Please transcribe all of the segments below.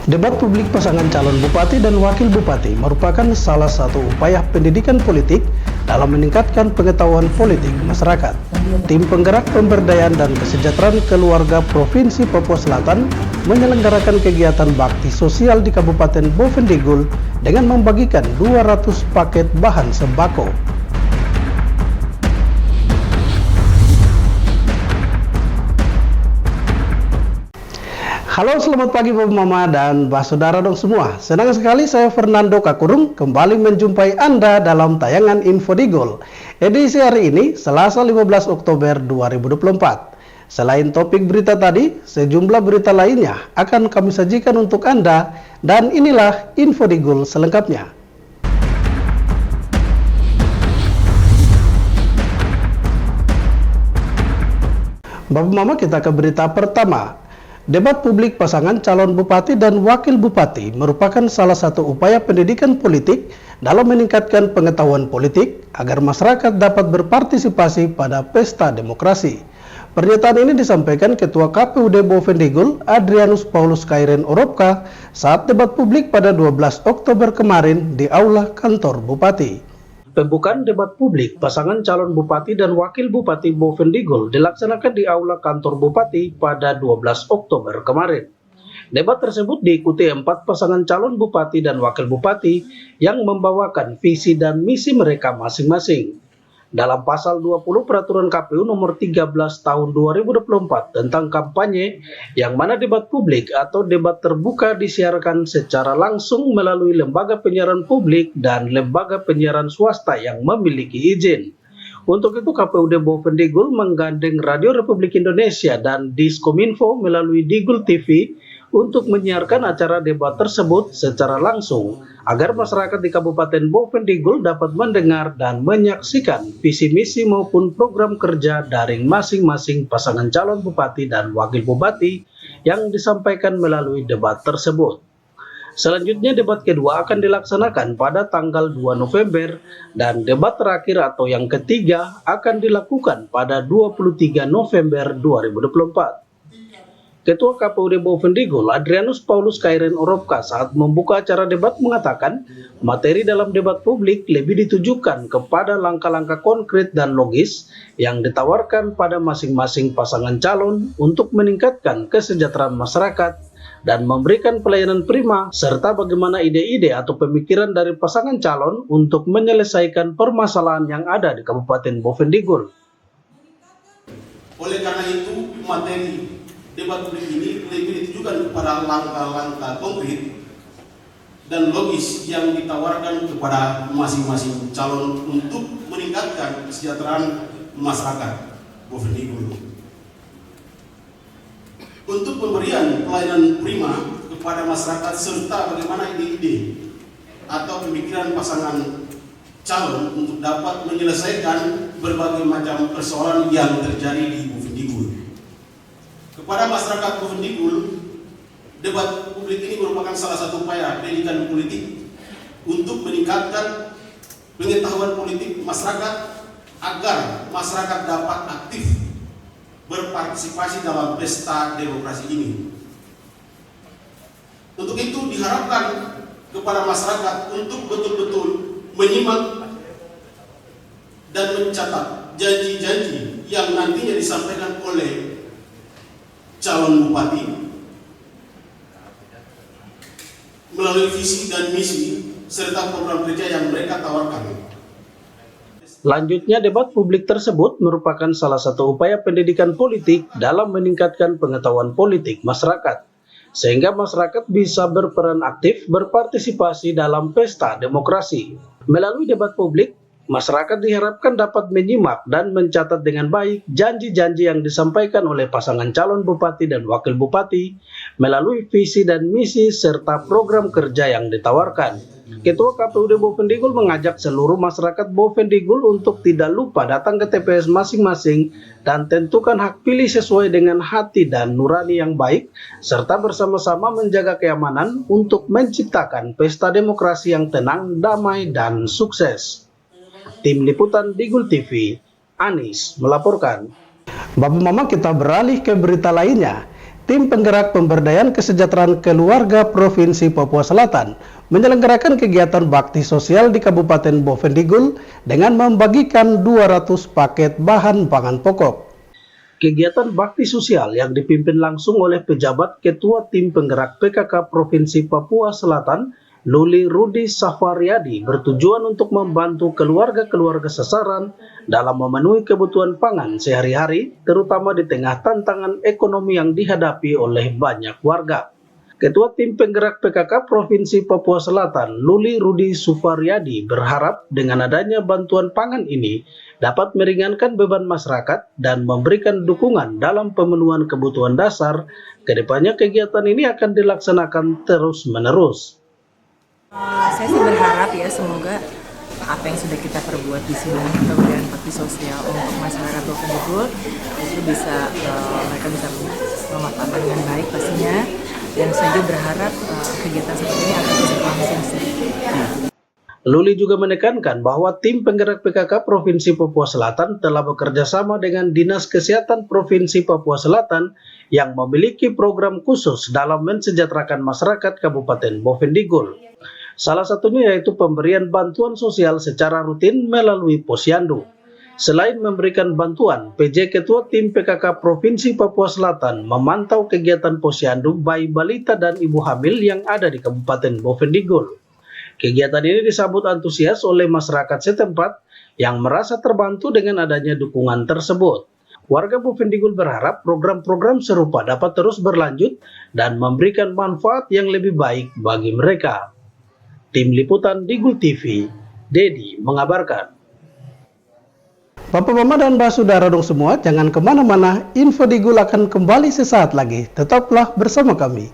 Debat publik pasangan calon bupati dan wakil bupati merupakan salah satu upaya pendidikan politik dalam meningkatkan pengetahuan politik masyarakat. Tim penggerak pemberdayaan dan kesejahteraan keluarga Provinsi Papua Selatan menyelenggarakan kegiatan bakti sosial di Kabupaten Bovendigul dengan membagikan 200 paket bahan sembako. Halo, selamat pagi Bapak Mama dan Mbak Saudara dong semua. Senang sekali saya Fernando Kakurung kembali menjumpai Anda dalam tayangan Info Digul. Edisi hari ini, Selasa 15 Oktober 2024. Selain topik berita tadi, sejumlah berita lainnya akan kami sajikan untuk Anda dan inilah Info Digul selengkapnya. Bapak Mama, kita ke berita pertama. Debat publik pasangan calon bupati dan wakil bupati merupakan salah satu upaya pendidikan politik dalam meningkatkan pengetahuan politik agar masyarakat dapat berpartisipasi pada pesta demokrasi. Pernyataan ini disampaikan Ketua KPUD Bovendigul Adrianus Paulus Kairen Oropka saat debat publik pada 12 Oktober kemarin di Aula Kantor Bupati. Pembukaan debat publik pasangan calon bupati dan wakil bupati Bovendigul dilaksanakan di Aula Kantor Bupati pada 12 Oktober kemarin. Debat tersebut diikuti 4 pasangan calon bupati dan wakil bupati yang membawakan visi dan misi mereka masing-masing. Dalam pasal 20 Peraturan KPU nomor 13 tahun 2024 tentang kampanye, yang mana debat publik atau debat terbuka disiarkan secara langsung melalui lembaga penyiaran publik dan lembaga penyiaran swasta yang memiliki izin. Untuk itu KPUD Bovendigul menggandeng Radio Republik Indonesia dan Diskominfo melalui Digul TV untuk menyiarkan acara debat tersebut secara langsung agar masyarakat di Kabupaten Bovendigul dapat mendengar dan menyaksikan visi misi maupun program kerja dari masing-masing pasangan calon bupati dan wakil bupati yang disampaikan melalui debat tersebut. Selanjutnya debat kedua akan dilaksanakan pada tanggal 2 November dan debat terakhir atau yang ketiga akan dilakukan pada 23 November 2024. Ketua KPUD Bovendigul Adrianus Paulus Kairen Oropka saat membuka acara debat mengatakan materi dalam debat publik lebih ditujukan kepada langkah-langkah konkret dan logis yang ditawarkan pada masing-masing pasangan calon untuk meningkatkan kesejahteraan masyarakat dan memberikan pelayanan prima serta bagaimana ide-ide atau pemikiran dari pasangan calon untuk menyelesaikan permasalahan yang ada di Kabupaten Bovendigul. Oleh karena itu materi debat publik ini lebih ditujukan kepada langkah-langkah konkret dan logis yang ditawarkan kepada masing-masing calon untuk meningkatkan kesejahteraan masyarakat Bovendigul. Untuk pemberian pelayanan prima kepada masyarakat serta bagaimana ide-ide atau pemikiran pasangan calon untuk dapat menyelesaikan berbagai macam persoalan yang terjadi di Bovendigul. Kepada masyarakat Bovendigul, debat publik ini merupakan salah satu upaya pendidikan politik untuk meningkatkan pengetahuan politik masyarakat agar masyarakat dapat aktif berpartisipasi dalam pesta demokrasi ini. Untuk itu diharapkan kepada masyarakat untuk betul-betul menyimak dan mencatat janji-janji yang nantinya disampaikan oleh calon bupati melalui visi dan misi serta program kerja yang mereka tawarkan. Selanjutnya, debat publik tersebut merupakan salah satu upaya pendidikan politik dalam meningkatkan pengetahuan politik masyarakat, sehingga masyarakat bisa berperan aktif berpartisipasi dalam pesta demokrasi. Melalui debat publik, masyarakat diharapkan dapat menyimak dan mencatat dengan baik janji-janji yang disampaikan oleh pasangan calon bupati dan wakil bupati melalui visi dan misi serta program kerja yang ditawarkan. Ketua KPUD Bovendigul mengajak seluruh masyarakat Bovendigul untuk tidak lupa datang ke TPS masing-masing dan tentukan hak pilih sesuai dengan hati dan nurani yang baik, serta bersama-sama menjaga keamanan untuk menciptakan pesta demokrasi yang tenang, damai, dan sukses. Tim Liputan Digul TV, Anis melaporkan. Bapak Mama, kita beralih ke berita lainnya. Tim Penggerak Pemberdayaan Kesejahteraan Keluarga Provinsi Papua Selatan menyelenggarakan kegiatan bakti sosial di Kabupaten Bovendigul dengan membagikan 200 paket bahan pangan pokok. Kegiatan bakti sosial yang dipimpin langsung oleh pejabat Ketua Tim Penggerak PKK Provinsi Papua Selatan, Luli Rudi Safariadi, bertujuan untuk membantu keluarga-keluarga sasaran dalam memenuhi kebutuhan pangan sehari-hari, terutama di tengah tantangan ekonomi yang dihadapi oleh banyak warga. Ketua Tim Penggerak PKK Provinsi Papua Selatan, Luli Rudi Safariadi, berharap dengan adanya bantuan pangan ini dapat meringankan beban masyarakat dan memberikan dukungan dalam pemenuhan kebutuhan dasar. Kedepannya kegiatan ini akan dilaksanakan terus-menerus. Saya sih berharap ya semoga apa yang sudah kita perbuat di sini pemberian bakti sosial untuk masyarakat Bovendigul itu bisa mereka bisa memanfaatkan dengan baik pastinya, dan saya juga berharap kegiatan seperti ini akan bisa berlangsung. Luli juga menekankan bahwa tim penggerak PKK Provinsi Papua Selatan telah bekerja sama dengan Dinas Kesehatan Provinsi Papua Selatan yang memiliki program khusus dalam mensejahterakan masyarakat Kabupaten Bovendigul. Salah satunya yaitu pemberian bantuan sosial secara rutin melalui Posyandu. Selain memberikan bantuan, PJ Ketua Tim PKK Provinsi Papua Selatan memantau kegiatan Posyandu bayi balita dan ibu hamil yang ada di Kabupaten Bovendigul. Kegiatan ini disambut antusias oleh masyarakat setempat yang merasa terbantu dengan adanya dukungan tersebut. Warga Bovendigul berharap program-program serupa dapat terus berlanjut dan memberikan manfaat yang lebih baik bagi mereka. Tim Liputan Digul TV, Dedi mengabarkan. Bapak, Mama, dan Mbak Saudara dong semua, jangan kemana-mana, Info Digul akan kembali sesaat lagi. Tetaplah bersama kami.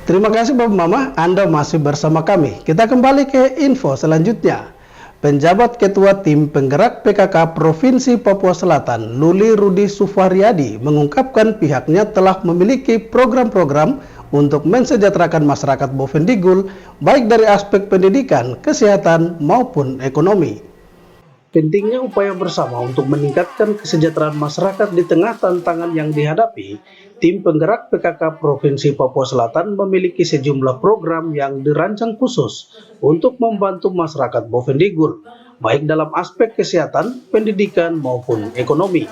Terima kasih Bapak Mama, Anda masih bersama kami. Kita kembali ke info selanjutnya. Penjabat Ketua Tim Penggerak PKK Provinsi Papua Selatan, Luli Rudi Safariadi, mengungkapkan pihaknya telah memiliki program-program untuk mensejahterakan masyarakat Bovendigul, baik dari aspek pendidikan, kesehatan, maupun ekonomi. Pentingnya upaya bersama untuk meningkatkan kesejahteraan masyarakat di tengah tantangan yang dihadapi, Tim Penggerak PKK Provinsi Papua Selatan memiliki sejumlah program yang dirancang khusus untuk membantu masyarakat Bovendigul, baik dalam aspek kesehatan, pendidikan, maupun ekonomi.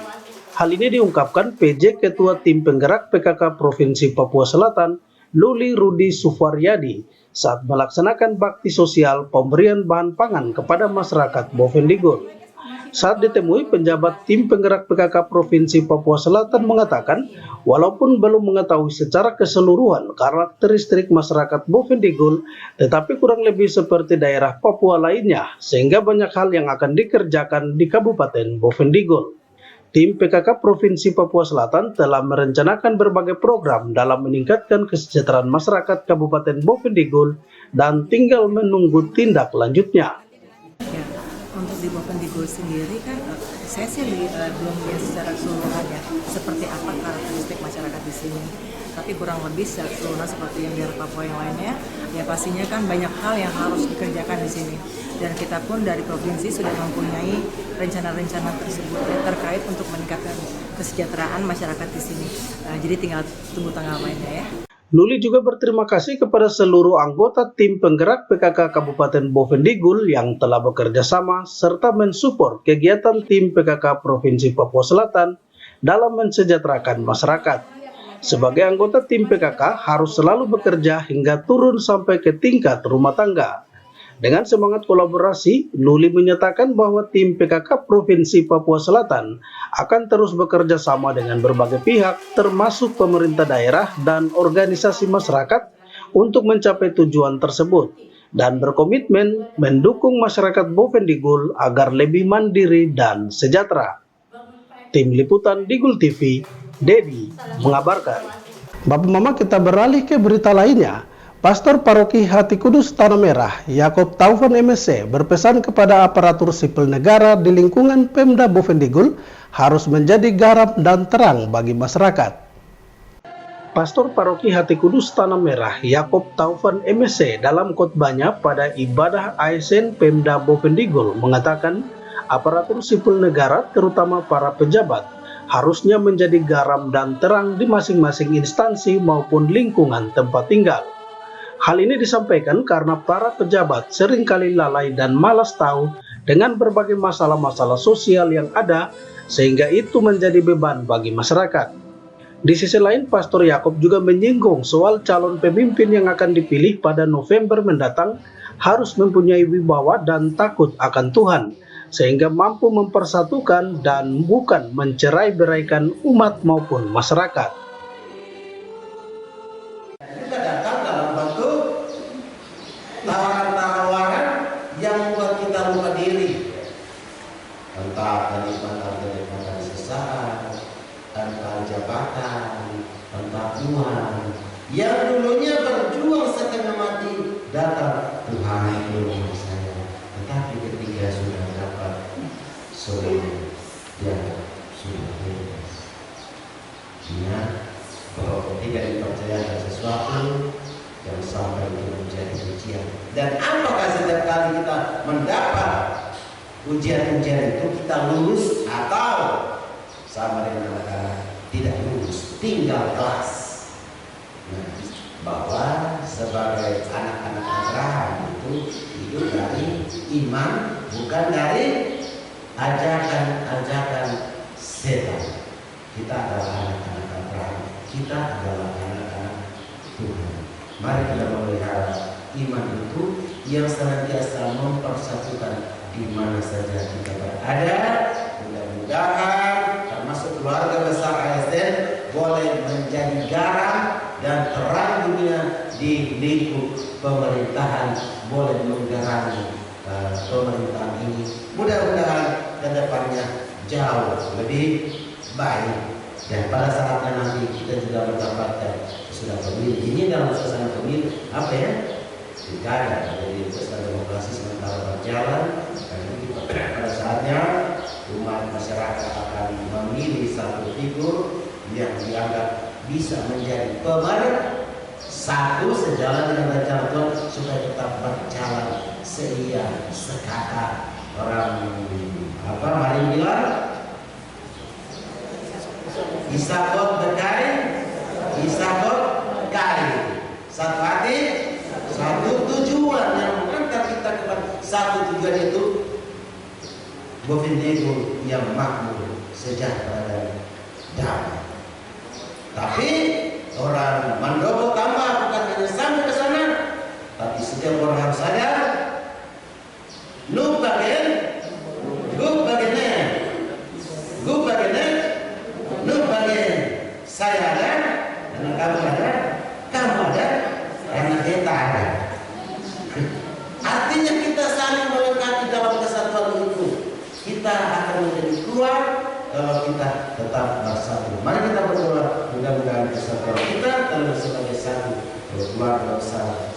Hal ini diungkapkan PJ Ketua Tim Penggerak PKK Provinsi Papua Selatan, Luli Rudi Safariadi, saat melaksanakan bakti sosial pemberian bahan pangan kepada masyarakat Bovendigul. Saat ditemui, penjabat Tim Penggerak PKK Provinsi Papua Selatan mengatakan, walaupun belum mengetahui secara keseluruhan karakteristik masyarakat Bovendigul, tetapi kurang lebih seperti daerah Papua lainnya, sehingga banyak hal yang akan dikerjakan di Kabupaten Bovendigul. Tim PKK Provinsi Papua Selatan telah merencanakan berbagai program dalam meningkatkan kesejahteraan masyarakat Kabupaten Bovendigul dan tinggal menunggu tindak lanjutnya. Ya, untuk di Bovendigul sendiri kan saya sih belum lihat secara keseluruhan ya seperti apa karakteristik masyarakat di sini. Tapi kurang lebih secara keseluruhan seperti yang di Papua yang lainnya, ya pastinya kan banyak hal yang harus dikerjakan di sini. Dan kita pun dari provinsi sudah mempunyai rencana-rencana tersebut ya, terkait untuk meningkatkan kesejahteraan masyarakat di sini. Jadi tinggal tunggu tanggal mainnya ya. Nuli juga berterima kasih kepada seluruh anggota tim penggerak PKK Kabupaten Bovendigul yang telah bekerja sama serta mensupport kegiatan tim PKK Provinsi Papua Selatan dalam mensejahterakan masyarakat. Sebagai anggota tim PKK harus selalu bekerja hingga turun sampai ke tingkat rumah tangga. Dengan semangat kolaborasi, Nuli menyatakan bahwa tim PKK Provinsi Papua Selatan akan terus bekerja sama dengan berbagai pihak, termasuk pemerintah daerah dan organisasi masyarakat untuk mencapai tujuan tersebut dan berkomitmen mendukung masyarakat Bovendigul agar lebih mandiri dan sejahtera. Tim Liputan Digul TV, Dedi mengabarkan. Bapak Mama, kita beralih ke berita lainnya. Pastor Paroki Hati Kudus Tanah Merah, Yakob Taufan MSC, berpesan kepada aparatur sipil negara di lingkungan Pemda Bovendigul harus menjadi garam dan terang bagi masyarakat. Pastor Paroki Hati Kudus Tanah Merah, Yakob Taufan MSC, dalam khotbahnya pada ibadah ASN Pemda Bovendigul mengatakan aparatur sipil negara, terutama para pejabat, harusnya menjadi garam dan terang di masing-masing instansi maupun lingkungan tempat tinggal. Hal ini disampaikan karena para pejabat seringkali lalai dan malas tahu dengan berbagai masalah-masalah sosial yang ada, sehingga itu menjadi beban bagi masyarakat. Di sisi lain, Pastor Yakob juga menyinggung soal calon pemimpin yang akan dipilih pada November mendatang harus mempunyai wibawa dan takut akan Tuhan, sehingga mampu mempersatukan dan bukan mencerai-beraikan umat maupun masyarakat. Kita datang dalam bentuk tawaran-tawaran yang membuat kita lupa diri, entah kenikmatan sesaat, entah jabatan, entah uang, yang dulunya berjuang setengah mati datang, Tuhan itu saya, tetapi ketika sudah dapat sore dia sudah bebas. Dia bahwa tidak dipercayakan sesuatu yang sampai itu menjadi ujian. Dan apakah setiap kali kita mendapat ujian-ujian itu kita lulus atau sama dengan anak-anak tidak lulus, tinggal kelas. Nah, bahwa sebagai anak-anak Abraham itu hidup dari iman, bukan dari ajakan-ajakan setan. Kita adalah anak-anak Abraham, kita adalah anak-anak Tuhan. Mari kita memelihara iman itu yang senantiasa mempersatukan di mana saja kita berada. Mudah-mudahan termasuk keluarga besar ASN boleh menjadi garam dan terang dunia di lingkup pemerintahan, boleh menggarami pemerintahan ini. Mudah-mudahan ke depannya jauh lebih baik. Dan pada saatnya nanti kita juga mendapatkan sudah pemilu. Ini dalam suasana pemilu apa ya? Pilkada. Jadi pesta demokrasi sementara berjalan. Pada saatnya umat masyarakat akan memilih satu figur yang dianggap bisa menjadi pemersatu sejalan dengan rencana Tuhan supaya tetap berjalan seia sekata. Orang mari bilang Isakot berkain, Isakot kain. Satu hati, satu tujuan yang mengantar kita kepada satu tujuan itu Bovendigul yang makmur, sejahtera dan damai. Tapi orang Mandobo tambah bukan hanya sampai ke sana, tapi setiap orang harus sadar, lu bagian, gue bagian, gue bagian. Saya ada, dan kamu ada, karena kita ada. Artinya kita saling melengkapi dalam kesatuan itu. Kita akan menjadi kuat kalau kita tetap bersatu. Mari kita berdoa, mudah-mudahan persatuan kita terus sebagai satu keluarga besar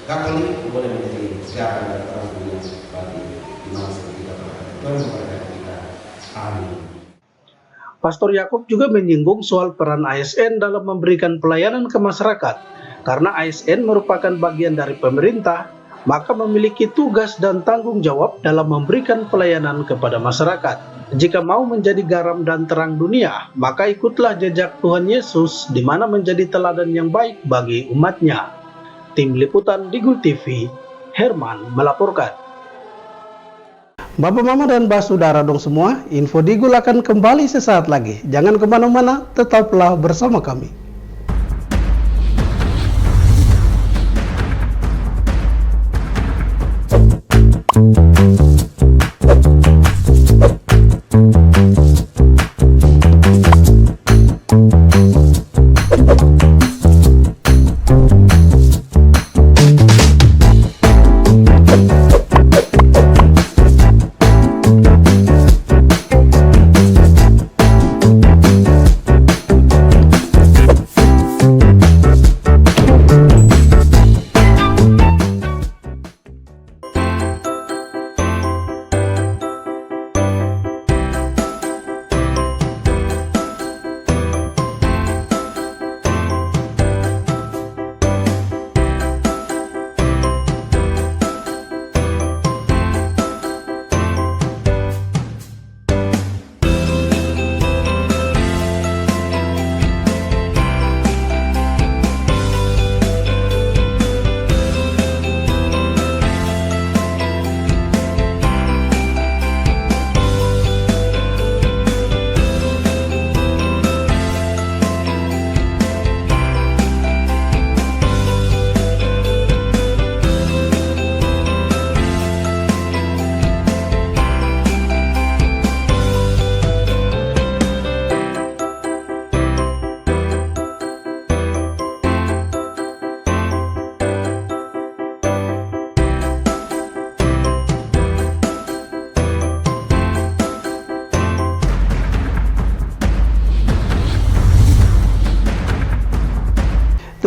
Katolik boleh menjadi garam dan terang dunia bagi bangsa kita. Tuhan memberkati kita. Amin. Pastor Yakub juga menyinggung soal peran ASN dalam memberikan pelayanan ke masyarakat. Karena ASN merupakan bagian dari pemerintah, maka memiliki tugas dan tanggung jawab dalam memberikan pelayanan kepada masyarakat. Jika mau menjadi garam dan terang dunia, maka ikutlah jejak Tuhan Yesus di mana menjadi teladan yang baik bagi umatnya. Tim Liputan Digul TV, Herman melaporkan. Bapak, Mama, dan Mbak Saudara dong semua, info Digul akan kembali sesaat lagi. Jangan kemana-mana, tetaplah bersama kami.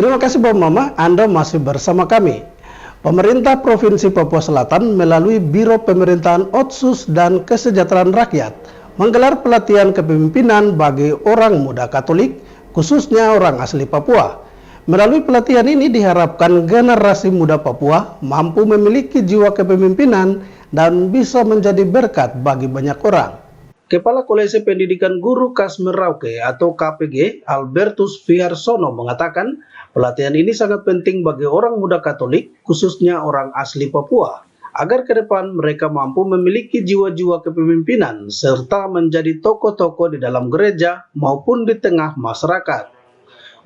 Terima kasih Bapak Mama, Anda masih bersama kami. Pemerintah Provinsi Papua Selatan melalui Biro Pemerintahan Otsus dan Kesejahteraan Rakyat menggelar pelatihan kepemimpinan bagi orang muda Katolik, khususnya orang asli Papua. Melalui pelatihan ini diharapkan generasi muda Papua mampu memiliki jiwa kepemimpinan dan bisa menjadi berkat bagi banyak orang. Kepala Kolese Pendidikan Guru Kas Merauke atau KPG, Albertus Fiarsono mengatakan, pelatihan ini sangat penting bagi orang muda Katolik, khususnya orang asli Papua, agar ke depan mereka mampu memiliki jiwa-jiwa kepemimpinan serta menjadi tokoh-tokoh di dalam gereja maupun di tengah masyarakat.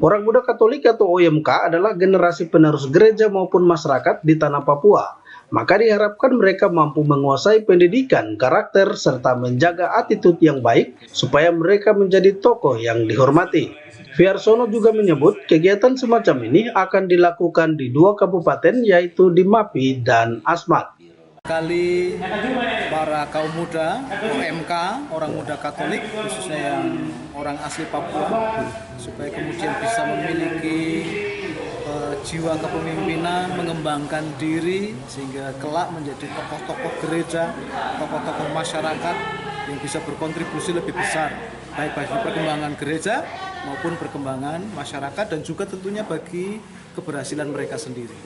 Orang muda Katolik atau OMK adalah generasi penerus gereja maupun masyarakat di tanah Papua. Maka diharapkan mereka mampu menguasai pendidikan, karakter, serta menjaga attitude yang baik supaya mereka menjadi tokoh yang dihormati. Fiarsono juga menyebut kegiatan semacam ini akan dilakukan di 2 kabupaten yaitu di Mapi dan Asmat. Kali para kaum muda, OMK, orang muda Katolik, khususnya yang orang asli Papua, supaya kemudian bisa memiliki jiwa kepemimpinan, mengembangkan diri, sehingga kelak menjadi tokoh-tokoh gereja, tokoh-tokoh masyarakat yang bisa berkontribusi lebih besar, baik bagi perkembangan gereja maupun perkembangan masyarakat dan juga tentunya bagi keberhasilan mereka sendiri.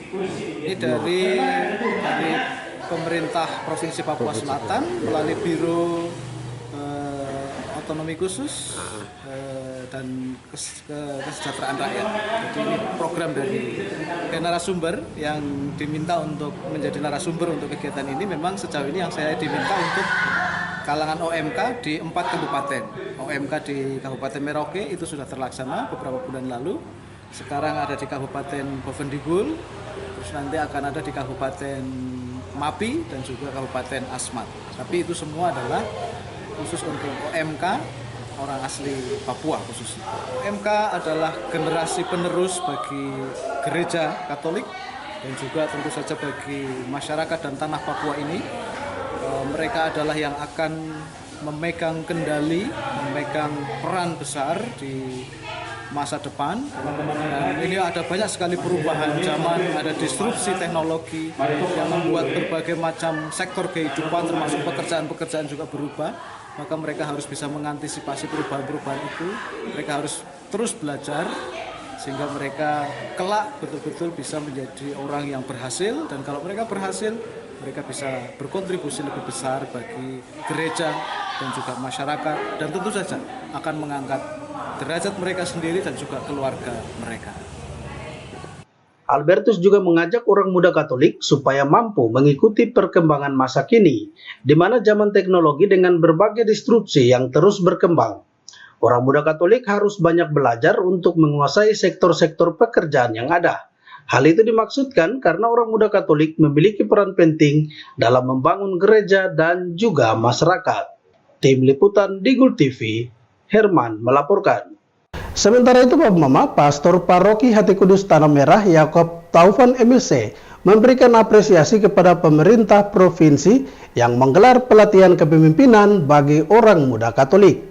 Ini dari pemerintah Provinsi Papua Selatan melalui Biro Otonomi Khusus dan Kesejahteraan Rakyat. Jadi ini program dari narasumber yang diminta untuk menjadi narasumber untuk kegiatan ini. Memang sejauh ini yang saya diminta untuk kalangan OMK di 4 kabupaten. OMK di Kabupaten Merauke itu sudah terlaksana beberapa bulan lalu. Sekarang ada di Kabupaten Boven Digul, terus nanti akan ada di Kabupaten Mapi dan juga Kabupaten Asmat. Tapi itu semua adalah khusus untuk OMK, orang asli Papua khususnya. OMK adalah generasi penerus bagi gereja Katolik dan juga tentu saja bagi masyarakat dan tanah Papua ini. Mereka adalah yang akan memegang kendali, memegang peran besar di masa depan. Dan ini ada banyak sekali perubahan zaman, ada disrupsi teknologi yang membuat berbagai macam sektor kehidupan termasuk pekerjaan-pekerjaan juga berubah. Maka mereka harus bisa mengantisipasi perubahan-perubahan itu. Mereka harus terus belajar sehingga mereka kelak betul-betul bisa menjadi orang yang berhasil, dan kalau mereka berhasil, mereka bisa berkontribusi lebih besar bagi gereja dan juga masyarakat, dan tentu saja akan mengangkat derajat mereka sendiri dan juga keluarga mereka. Albertus juga mengajak orang muda Katolik supaya mampu mengikuti perkembangan masa kini, di mana zaman teknologi dengan berbagai disrupsi yang terus berkembang. Orang muda Katolik harus banyak belajar untuk menguasai sektor-sektor pekerjaan yang ada. Hal itu dimaksudkan karena orang muda Katolik memiliki peran penting dalam membangun gereja dan juga masyarakat. Tim Liputan Digul TV, Herman melaporkan. Sementara itu, Bapak Mama, Pastor Paroki Hati Kudus Tanah Merah Yakob Taufan MLC memberikan apresiasi kepada pemerintah provinsi yang menggelar pelatihan kepemimpinan bagi orang muda Katolik.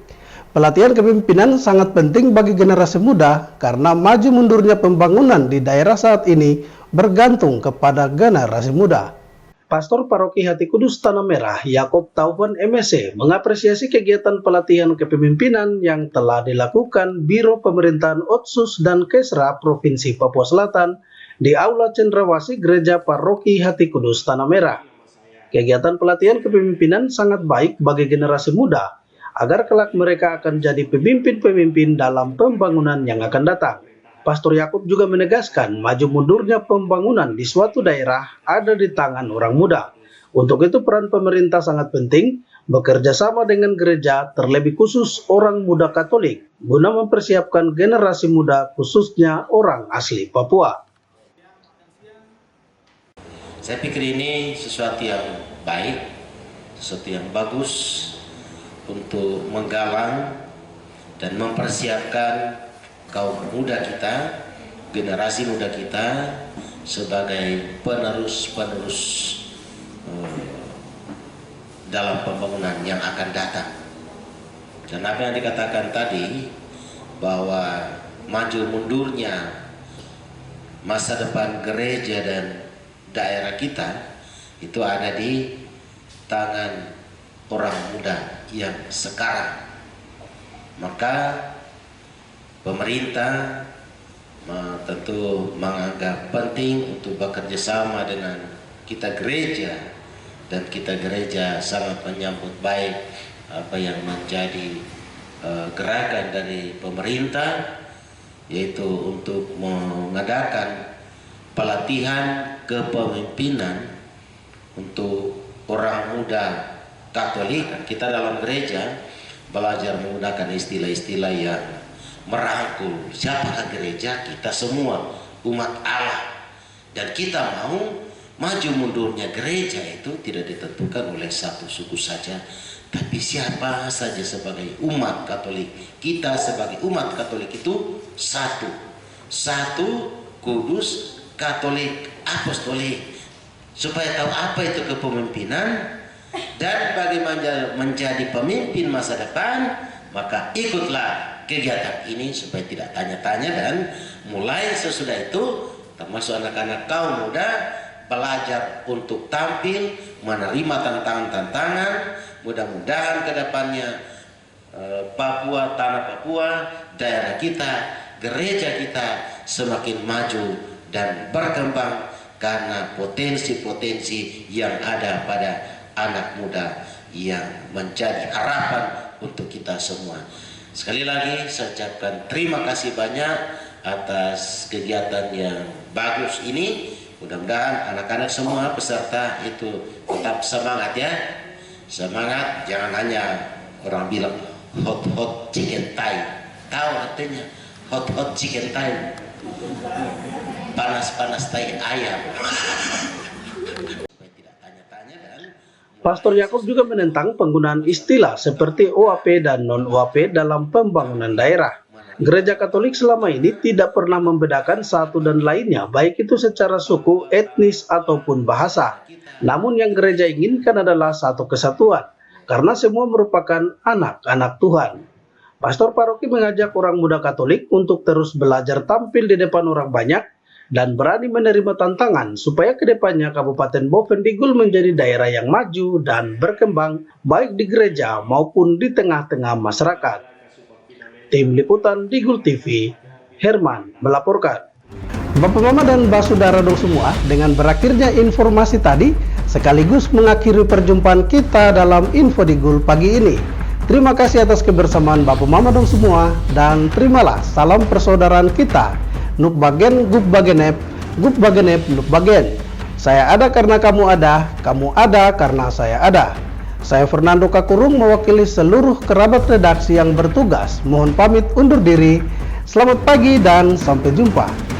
Pelatihan kepemimpinan sangat penting bagi generasi muda karena maju mundurnya pembangunan di daerah saat ini bergantung kepada generasi muda. Pastor Paroki Hati Kudus Tanah Merah Yakob Taufan MSC mengapresiasi kegiatan pelatihan kepemimpinan yang telah dilakukan Biro Pemerintahan Otsus dan Kesra Provinsi Papua Selatan di Aula Cendrawasih Gereja Paroki Hati Kudus Tanah Merah. Kegiatan pelatihan kepemimpinan sangat baik bagi generasi muda agar kelak mereka akan jadi pemimpin-pemimpin dalam pembangunan yang akan datang. Pastor Yakob juga menegaskan maju mundurnya pembangunan di suatu daerah ada di tangan orang muda. Untuk itu peran pemerintah sangat penting bekerja sama dengan gereja, terlebih khusus orang muda Katolik, guna mempersiapkan generasi muda khususnya orang asli Papua. Saya pikir ini sesuatu yang baik, sesuatu yang bagus untuk menggalang dan mempersiapkan kaum muda kita, generasi muda kita sebagai penerus-penerus dalam pembangunan yang akan datang. Dan apa yang dikatakan tadi bahwa maju mundurnya masa depan gereja dan daerah kita itu ada di tangan orang muda yang sekarang. Maka pemerintah tentu menganggap penting untuk bekerja sama dengan kita gereja, dan kita gereja sangat menyambut baik apa yang menjadi gerakan dari pemerintah, yaitu untuk mengadakan pelatihan kepemimpinan untuk orang muda Katolik. Kita dalam gereja belajar menggunakan istilah-istilah yang merangkul siapa gereja, kita semua umat Allah, dan kita mau maju mundurnya gereja itu tidak ditentukan oleh satu suku saja, tapi siapa saja sebagai umat Katolik. Kita sebagai umat Katolik itu satu kudus, Katolik, apostolik. Supaya tahu apa itu kepemimpinan dan bagaimana menjadi pemimpin masa depan, maka ikutlah kegiatan ini supaya tidak tanya-tanya, dan mulai sesudah itu termasuk anak-anak kaum muda belajar untuk tampil menerima tantangan-tantangan. Mudah-mudahan ke depannya Papua, tanah Papua, daerah kita, gereja kita semakin maju dan berkembang karena potensi-potensi yang ada pada anak muda yang menjadi harapan untuk kita semua. Sekali lagi saya ucapkan terima kasih banyak atas kegiatan yang bagus ini. Mudah-mudahan anak-anak semua peserta itu tetap semangat ya. Semangat, jangan hanya orang bilang hot chicken time. Tahu artinya hot chicken time? Panas-panas tai ayam. Pastor Yakob juga menentang penggunaan istilah seperti OAP dan non-OAP dalam pembangunan daerah. Gereja Katolik selama ini tidak pernah membedakan satu dan lainnya, baik itu secara suku, etnis, ataupun bahasa. Namun yang gereja inginkan adalah satu kesatuan. karena semua merupakan anak-anak Tuhan. Pastor paroki mengajak orang muda Katolik untuk terus belajar tampil di depan orang banyak dan berani menerima tantangan supaya kedepannya Kabupaten Bovendigul menjadi daerah yang maju dan berkembang baik di gereja maupun di tengah-tengah masyarakat. Tim Liputan Digul TV, Herman melaporkan. Bapak Mama dan Mbak Saudara dong semua, dengan berakhirnya informasi tadi sekaligus mengakhiri perjumpaan kita dalam Info Digul pagi ini. Terima kasih atas kebersamaan Bapak Mama dong semua, dan terimalah salam persaudaraan kita. Nuk bagen, gup bagenep, nuk bagen. Saya ada karena kamu ada karena saya ada. Saya Fernando Kakurung mewakili seluruh kerabat redaksi yang bertugas. Mohon pamit undur diri. Selamat pagi dan sampai jumpa.